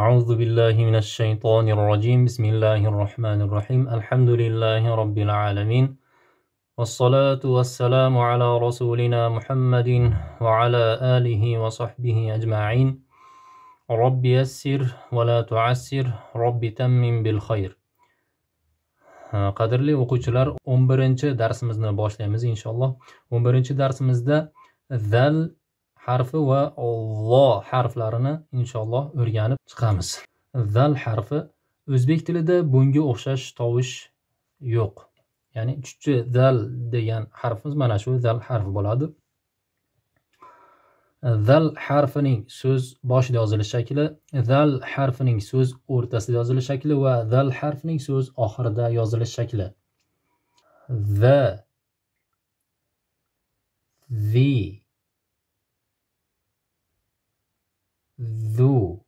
أعوذ بالله من الشيطان الرجيم بسم الله الرحمن الرحيم الحمد لله رب العالمين والصلاة والسلام على رسولنا محمد وعلى آله وصحبه أجمعين رب يسر ولا تعسر رب تمم بالخير. Qadrli o'quvchilar, 11-darsimizni boshlaymiz inshaalloh. 11-darsimizda zal harfi va lo harflarini inshaalloh o'rganib chiqamiz. Zal harfi o'zbek tilida bunga o'xshash tovush yo'q. Ya'ni uchinchi zal degan harfimiz mana shu zal harfi bo'ladi. Zal harfining so'z boshida yozilish shakli, zal harfining so'z o'rtasida yozilish shakli va zal harfining so'z oxirida yozilish shakli. The, thu,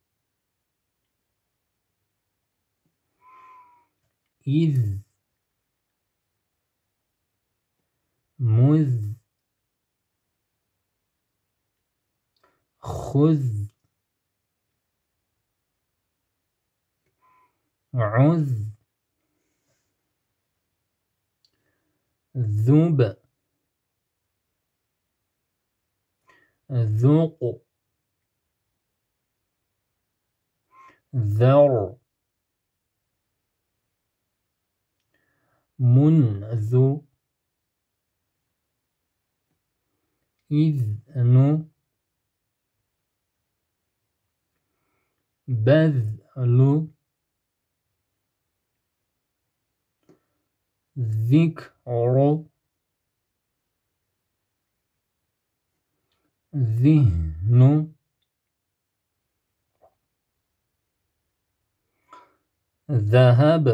إذ, مذ, خذ, عذ, ذب, ذوق, ذر, منذ, إذن، بذل، ذكر، ذهن، ذهب،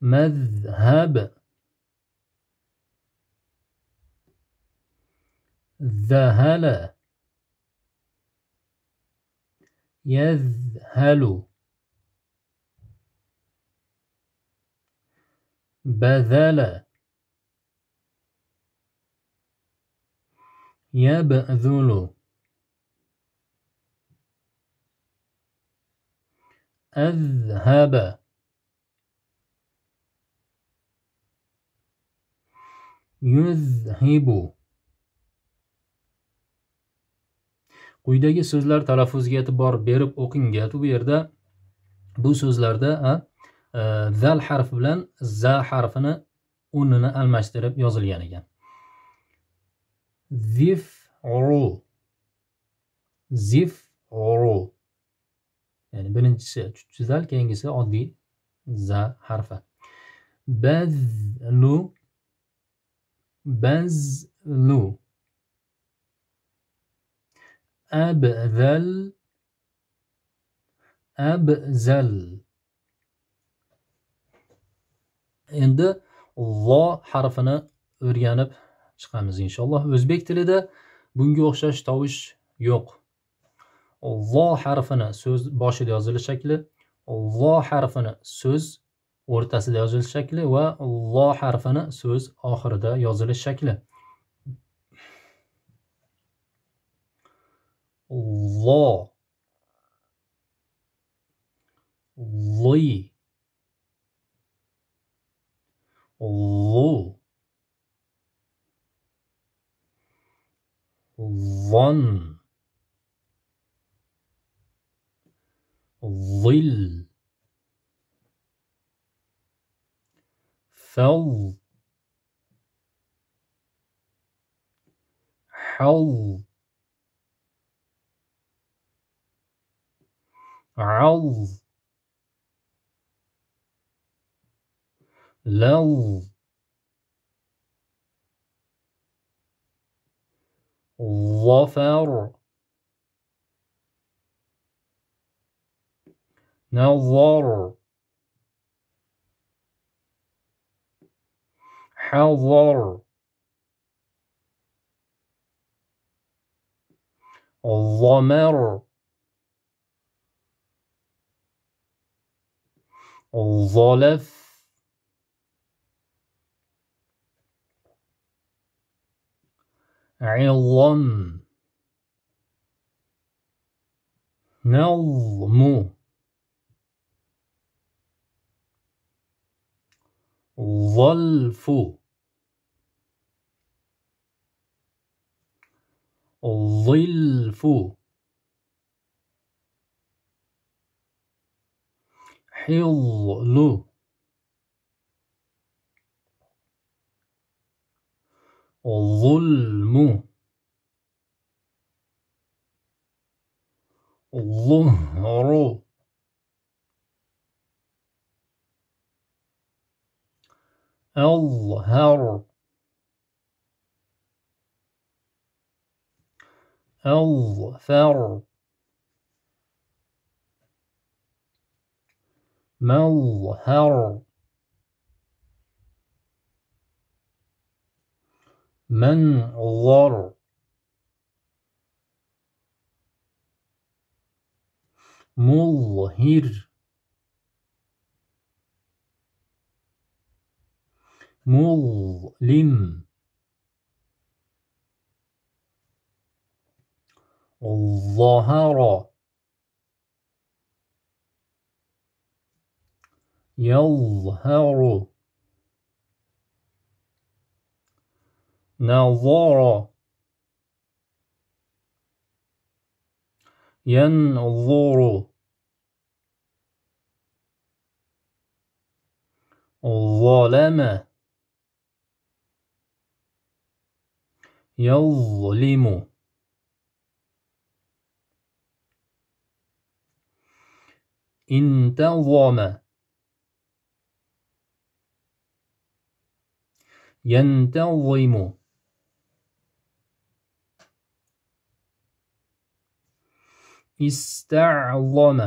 مذهب، ذهل، يذهل، بذل، يبذل، أذهب، يذهب. Quyidagi so'zlar talaffuziga e'tibor berib o'qinga. Bu yerda bu so'zlarda zal harfi bilan za harfini o'rnini almashtirib yozilgan ekan. Zifru, zifru. Ya'ni birinchisi uchinchi zal, keyingisi oddiy za harfi. Bazlu, bazlu. Abzal, abzal. Endi lo harfini o'rganib chiqamiz inshaalloh. O'zbek tilida bunga o'xshash tovush yo'q. Lo harfini so'z boshida yozilish shakli, lo harfini so'z o'rtasida yozilish shakli va lo harfini so'z oxirida yozilish shakli. Lo, li, lu, ظن, ظل, فض, حظ, عظ, لظ, ظفر, نظر, حضر, ضمر, ظلف، عظم، نظم ظلف ظلف حضل ظلم ظهر أظهر أظفر مظهر منظر مظهر مظلم ظهر يظهر نظر ينظر ظلم يظلم انتظم ينتظم استعظم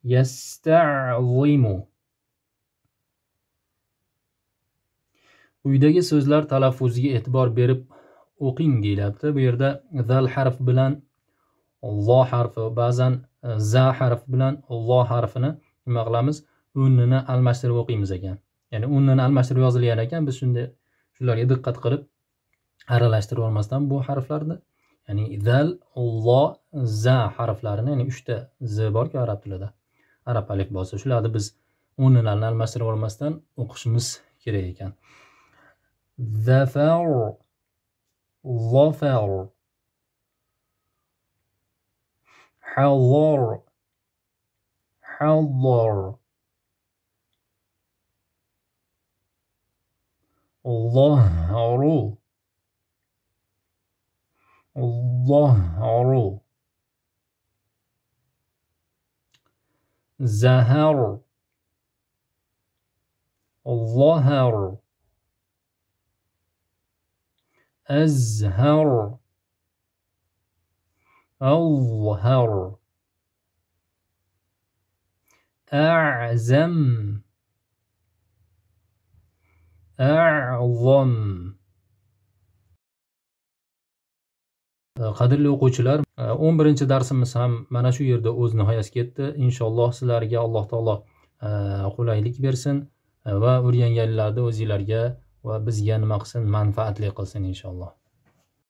يستعظم. Uydagi so'zlar talaffuziga e'tibor berib o'qing deyiladi. Bu yerda zal harf bilan lo harfi, ba'zan za harfi bilan lo harfini nima qilamiz? O'rnini almashtirib o'qiymiz ekan. Ya'ni o'rnini almashtirib yozilgan ekan. Biz shularga diqqat qilib aralashtirib olmasdan bu harflarni, ya'ni zal, lo, za harflarini, ya'ni 3 ta z borku arab tilida. Arab alifbosi. Shularni biz o'rnini almashtirib olmasdan o'qishimiz kerak ekan. Zafar, zafar, حضر حضر ظهر ظهر زهر ظهر أزهر أظهر أعزم أعظم. Qadrli o'quvchilar, 11-darsimiz ham mana shu yerda o'z nihoyasiga yetdi. Inshaalloh sizlarga Alloh taolo qulaylik bersin va o'rganganlarni o'zingizlarga va bizga nima qilsin, manfaatli qilsin inshaalloh.